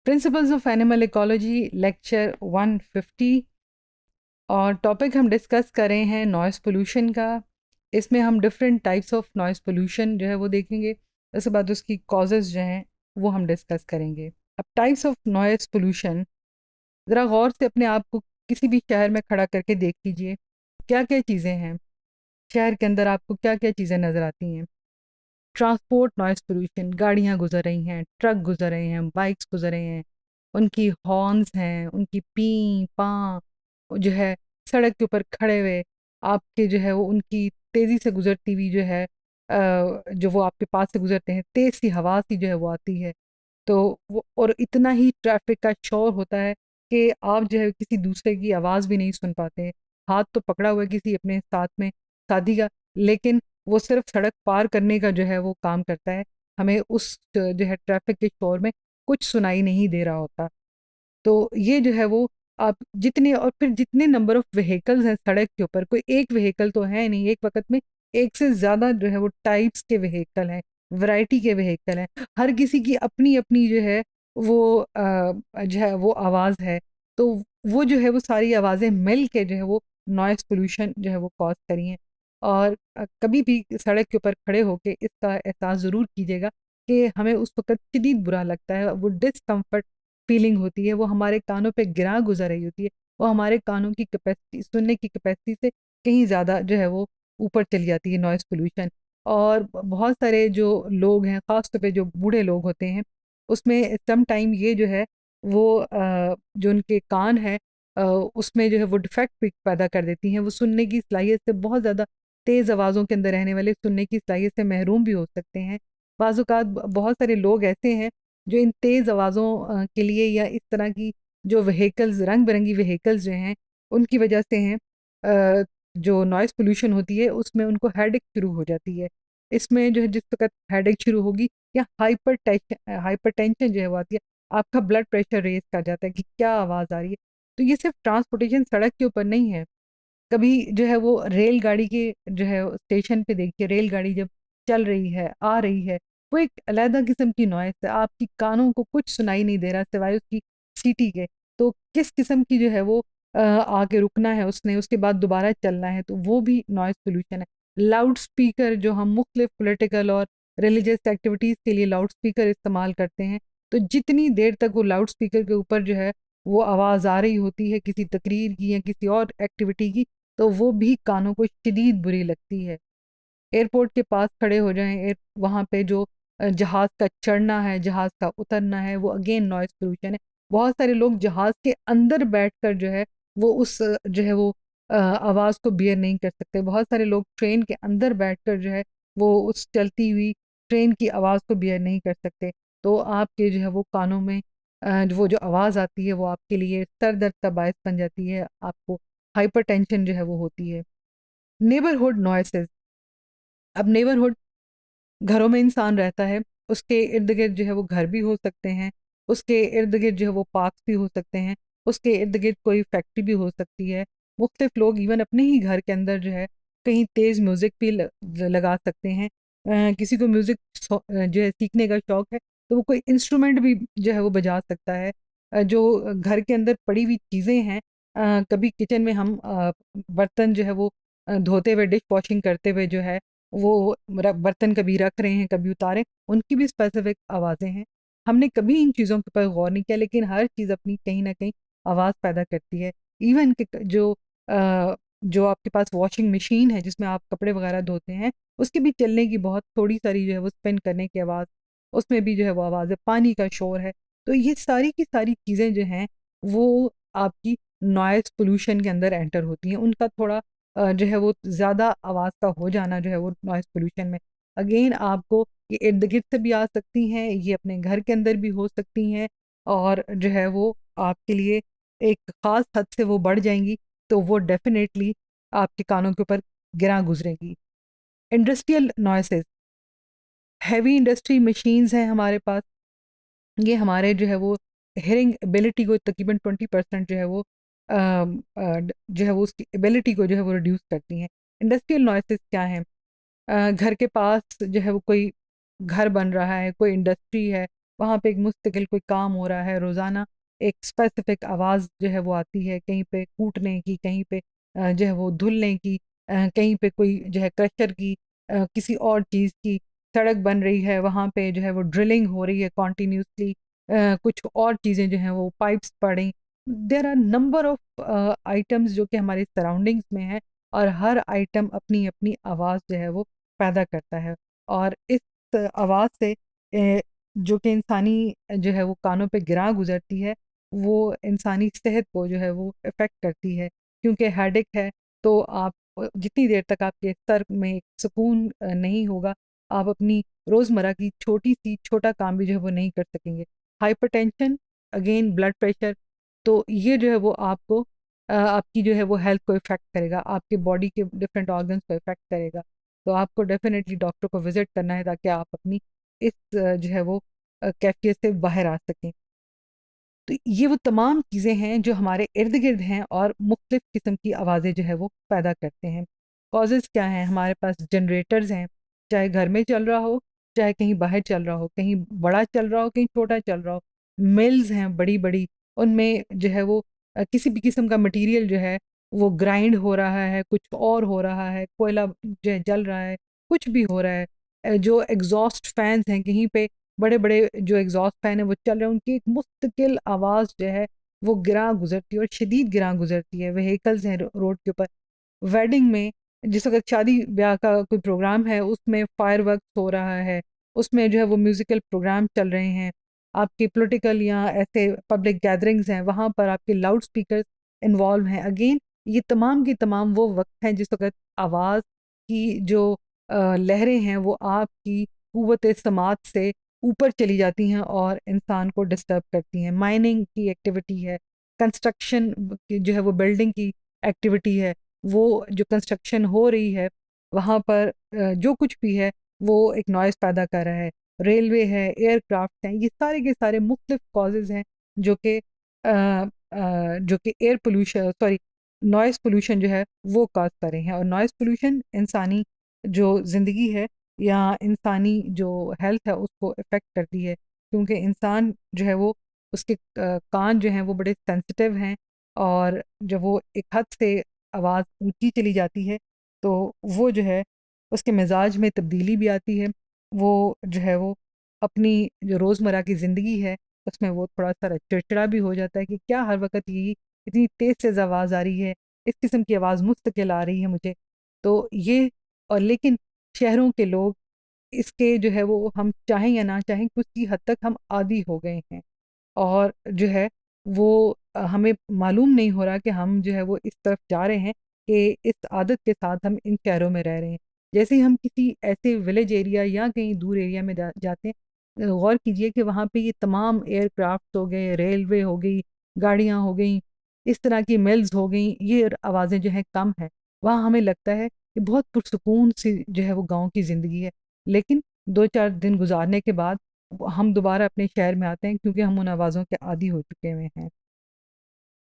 Principles of animal ecology lecture 150 और topic हम discuss कर रहे हैं नॉइज़ पोल्यूशन का। इसमें हम different types of noise pollution जो है वो देखेंगे। उसके बाद उसकी कॉजेज़ जो हैं वो हम डिस्कस करेंगे। अब टाइप्स ऑफ नॉइज़ पोल्यूशन, ज़रा गौर से अपने आप को किसी भी शहर में खड़ा करके देख लीजिए, क्या क्या चीज़ें हैं शहर के अंदर, आपको क्या क्या चीज़ें नज़र आती हैं। ट्रांसपोर्ट नॉइज़ पोल्यूशन, गाड़ियाँ गुजर रही हैं, ट्रक गुजर रहे हैं, बाइक्स गुजर रहे हैं, उनकी हॉर्न्स हैं, उनकी पी पाँ जो है सड़क के ऊपर खड़े हुए आपके जो है वो उनकी तेज़ी से गुजरती हुई जो है जो वो आपके पास से गुजरते हैं, तेज़ सी हवा सी जो है वो आती है। तो वो और इतना ही ट्रैफ़िक का शोर होता है कि आप जो है किसी दूसरे की आवाज़ भी नहीं सुन पाते हैं। हाथ तो पकड़ा हुआ है किसी अपने साथ में साथी का, लेकिन वो सिर्फ़ सड़क पार करने का जो है वो काम करता है। हमें उस जो है ट्रैफ़िक के शोर में कुछ सुनाई नहीं दे रहा होता। तो ये जो है वो आप जितने और फिर जितने नंबर ऑफ व्हीकल्स हैं सड़क के ऊपर, कोई एक व्हीकल तो है नहीं, एक वक़्त में एक से ज़्यादा जो है वो टाइप्स के व्हीकल हैं, वैरायटी के व्हीकल हैं। हर किसी की अपनी-अपनी जो है वो जो है वो आवाज़ है। तो वो जो है वो सारी आवाज़ें मिल के जो है वो नॉइज़ पॉल्यूशन जो है वो कॉज़ करी हैं। और कभी भी सड़क के ऊपर खड़े होके इसका एहसास ज़रूर कीजिएगा कि हमें उस वक़्त शदीद बुरा लगता है। वो डिस्कम्फ़र्ट फीलिंग होती है, वो हमारे कानों पे गिरा गुज़र रही होती है, वो हमारे कानों की कैपेसिटी, सुनने की कैपेसिटी से कहीं ज़्यादा जो है वो ऊपर चली जाती है नॉइज़ पॉल्यूशन। और बहुत सारे जो लोग हैं, ख़ास तौर पे जो बूढ़े लोग होते हैं, उसमें सम टाइम ये जो है वो जो उनके कान हैं उसमें जो है वो डिफ़ेक्ट भी पैदा कर देती हैं। वो सुनने की सलाहियत से बहुत ज़्यादा तेज़ आवाज़ों के अंदर रहने वाले सुनने की सलाहियत से महरूम भी हो सकते हैं। बाज़ औक़ात बहुत सारे लोग ऐसे हैं जो इन तेज़ आवाज़ों के लिए या इस तरह की जो व्हीकल्स, रंग-बिरंगी व्हीकल्स जो हैं, उनकी वजह से हैं जो नॉइज़ पॉल्यूशन होती है, उसमें उनको हेडेक शुरू हो जाती है। इसमें जो है जिस वक़्त हेडेक शुरू होगी या हाइपरटेंशन जो है वो आती है, आपका ब्लड प्रेशर रेज़ कर जाता है कि क्या आवाज़ आ रही है। तो ये सिर्फ़ ट्रांसपोर्टेशन सड़क के ऊपर नहीं है, कभी जो है वो रेलगाड़ी के जो है स्टेशन पे देखिए, रेलगाड़ी जब चल रही है, आ रही है, वो एक अलग किस्म की नॉइज़ है, आपकी कानों को कुछ सुनाई नहीं दे रहा सिवाय उसकी सीटी के। तो किस किस्म की जो है वो आके रुकना है उसने, उसके बाद दोबारा चलना है, तो वो भी नॉइज़ पॉल्यूशन है। लाउड स्पीकर जो हम मुख्तलिफ पॉलिटिकल और रिलीजियस एक्टिविटीज़ के लिए लाउड स्पीकर इस्तेमाल करते हैं, तो जितनी देर तक वो लाउड स्पीकर के ऊपर जो है वो आवाज़ आ रही होती है किसी तकरीर की या किसी और एक्टिविटी की, तो वो भी कानों को शदीद बुरी लगती है। एयरपोर्ट के पास खड़े हो जाएँ, वहाँ पे जो जहाज़ का चढ़ना है, जहाज़ का उतरना है, वो अगेन नॉइज़ पॉल्यूशन है। बहुत सारे लोग जहाज़ के अंदर बैठकर जो है, वो उस जो है वो आवाज़ को बियर नहीं कर सकते। बहुत सारे लोग ट्रेन के अंदर बैठकर जो है, वो उस चलती हुई ट्रेन की आवाज़ को बियर नहीं कर सकते। तो आपके जो है वो कानों में वो जो आवाज़ आती है, वो आपके लिए सर दर्द का बायस बन जाती है, आपको हाइपरटेंशन जो है वो होती है। नेबरहुड नॉइसेज़, अब नेबरहुड घरों में इंसान रहता है, उसके इर्द-गिर्द जो है वो घर भी हो सकते हैं, उसके इर्द-गिर्द जो है वो पार्क्स भी हो सकते हैं, उसके इर्द-गिर्द कोई फैक्ट्री भी हो सकती है। मुख्तलिफ लोग इवन अपने ही घर के अंदर जो है कहीं तेज़ म्यूज़िक भी लगा सकते हैं। किसी को म्यूज़िक जो है सीखने का शौक है, तो वो कोई इंस्ट्रूमेंट भी जो है वो बजा सकता है। जो घर के अंदर पड़ी हुई चीज़ें हैं, कभी किचन में हम बर्तन जो है वो धोते हुए, डिश वॉशिंग करते हुए जो है वो बर्तन कभी रख रहे हैं, कभी उतारे, उनकी भी स्पेसिफ़िक आवाज़ें हैं। हमने कभी इन चीज़ों के ऊपर गौर नहीं किया, लेकिन हर चीज़ अपनी कहीं न कहीं आवाज़ पैदा करती है। इवन कि जो आपके पास वॉशिंग मशीन है जिसमें आप कपड़े वग़ैरह धोते हैं, उसके भी चलने की बहुत थोड़ी-सारी जो है वो स्पिन करने की आवाज़, उसमें भी जो है वो आवाज़ है, पानी का शोर है। तो ये सारी की सारी चीज़ें जो हैं, वो आपकी नॉइज़ पॉल्यूशन के अंदर एंटर होती हैं। उनका थोड़ा जो है वो ज़्यादा आवाज़ का हो जाना जो है वो नॉइज़ पॉल्यूशन में अगेन आपको ये इर्द-गिर्द से भी आ सकती हैं, ये अपने घर के अंदर भी हो सकती हैं और जो है वो आपके लिए एक ख़ास हद से वो बढ़ जाएँगी, तो वो डेफ़िनेटली आपके कानों के ऊपर गिरा गुज़रेंगी। Industrial noises, heavy industry machines हैं हमारे पास, ये हमारे जो है वो हियरिंग एबिलिटी को तकरीबन 20% जो है वो जो है वो उसकी एबिलिटी को जो है वो रिड्यूस करती हैं। इंडस्ट्रियल नॉइसेज़ क्या हैं? घर के पास जो है वो कोई घर बन रहा है, कोई इंडस्ट्री है, वहाँ पे एक मुस्तकिल कोई काम हो रहा है, रोज़ाना एक स्पेसिफिक आवाज़ जो है वो आती है, कहीं पे कूटने की, कहीं पे जो है वो धुलने की, कहीं पे कोई जो है क्रशर की, किसी और चीज़ की, सड़क बन रही है, वहाँ पे जो है वो ड्रिलिंग हो रही है कॉन्टिन्यूसली, कुछ और चीज़ें जो हैं वो पाइप्स पड़े, there are number of items जो कि हमारे सराउंडिंग्स में हैं, और हर आइटम अपनी अपनी आवाज़ जो है वो पैदा करता है, और इस आवाज़ से जो कि इंसानी जो है वो कानों पे गिरा गुजरती है, वो इंसानी सेहत को जो है वो इफ़ेक्ट करती है, क्योंकि हेडेक है तो आप जितनी देर तक आपके सर में सुकून नहीं होगा, आप अपनी रोज़मर्रा की छोटा काम भी जो है वो नहीं कर सकेंगे। हाइपरटेंशन, अगेन ब्लड प्रेशर, तो ये जो है वो आपको आपकी जो है वो हेल्थ को इफ़ेक्ट करेगा, आपके बॉडी के डिफरेंट ऑर्गन्स को इफ़ेक्ट करेगा। तो आपको डेफ़िनेटली डॉक्टर को विज़िट करना है, ताकि आप अपनी इस जो है वो कैफ़ियत से बाहर आ सकें। तो ये वो तमाम चीज़ें हैं जो हमारे इर्द-गिर्द हैं, और मुख्तलिफ़ किस्म की आवाज़ें जो है वो पैदा करते हैं। कॉज़ेज़ क्या हैं? हमारे पास जनरेटर्स हैं, चाहे घर में चल रहा हो, चाहे कहीं बाहर चल रहा हो, कहीं बड़ा चल रहा हो, कहीं छोटा चल रहा हो। मिल्स हैं बड़ी-बड़ी, उनमें जो है वो किसी भी किस्म का मटीरियल जो है वो ग्राइंड हो रहा है, कुछ और हो रहा है, कोयला जो है जल रहा है, कुछ भी हो रहा है। जो एग्ज़ॉस्ट फैन्स हैं, कहीं पे बड़े-बड़े जो एग्ज़ॉस्ट फ़ैन हैं वो चल रहे हैं, उनकी एक मुस्तकिल आवाज़ जो है वो गिरा गुज़रती है, और शदीद गिरा गुज़रती है। व्हीकल्स हैं रोड के ऊपर, वेडिंग में जिस वक़्त शादी-ब्याह का कोई प्रोग्राम है, उसमें फायरवर्क्स हो रहा है, उसमें जो है वो म्यूज़िकल प्रोग्राम चल रहे हैं। आपकी पॉलिटिकल या ऐसे पब्लिक गैदरिंग्स हैं, वहाँ पर आपके लाउड स्पीकर्स इन्वॉल्व हैं। अगेन ये तमाम की तमाम वो वक़्त हैं जिस वक़्त आवाज़ की जो लहरें हैं वो आपकी कुव्वत समात से ऊपर चली जाती हैं और इंसान को डिस्टर्ब करती हैं। माइनिंग की एक्टिविटी है, कंस्ट्रक्शन की जो है वो बिल्डिंग की एक्टिविटी है, वो जो कंस्ट्रक्शन हो रही है, वहाँ पर जो कुछ भी है, वो एक नॉइज़ पैदा कर रहा है। रेलवे है, एयरक्राफ्ट हैं, ये सारे के सारे मुख्तलिफ़ कॉज़ेज़ हैं जो कि जो कि air pollution, sorry, noise pollution जो है वो कॉज़ कर रहे हैं, और नॉइज़ पोल्यूशन इंसानी जो ज़िंदगी है या इंसानी जो हेल्थ है उसको इफ़ेक्ट करती है, क्योंकि इंसान जो है वो उसके कान जो हैं वो बड़े सेंसिटिव हैं, और जब वो एक हद से आवाज़ ऊँची चली जाती है, तो वो जो है उसके मिज़ाज में तब्दीली भी आती है। वो जो है वो अपनी जो रोज़मर्रा की ज़िंदगी है उसमें वो थोड़ा-सा चिड़चिड़ा भी हो जाता है कि क्या हर वक़्त यही इतनी तेज़-तेज़ आवाज़ आ रही है, इस किस्म की आवाज़ मुस्तकिल आ रही है मुझे। तो ये, और लेकिन शहरों के लोग इसके जो है वो हम चाहें या ना चाहें कुछ ही हद तक हम आदी हो गए हैं, और जो है वो हमें मालूम नहीं हो रहा कि हम जो है वो इस तरफ जा रहे हैं कि इस आदत के साथ हम इन शहरों में रह रहे हैं। जैसे ही हम किसी ऐसे विलेज एरिया या कहीं दूर एरिया में जाते हैं, गौर कीजिए कि वहाँ पे ये तमाम एयरक्राफ्ट हो गए, रेलवे हो गई, गाड़ियाँ हो गई, इस तरह की मिल्स हो गई, ये आवाज़ें जो हैं कम हैं। वहाँ हमें लगता है कि बहुत पुरसुकून सी जो है वो गाँव की ज़िंदगी है। लेकिन 2-4 दिन गुज़ारने के बाद हम दोबारा अपने शहर में आते हैं, क्योंकि हम उन आवाज़ों के आदी हो चुके हुए हैं।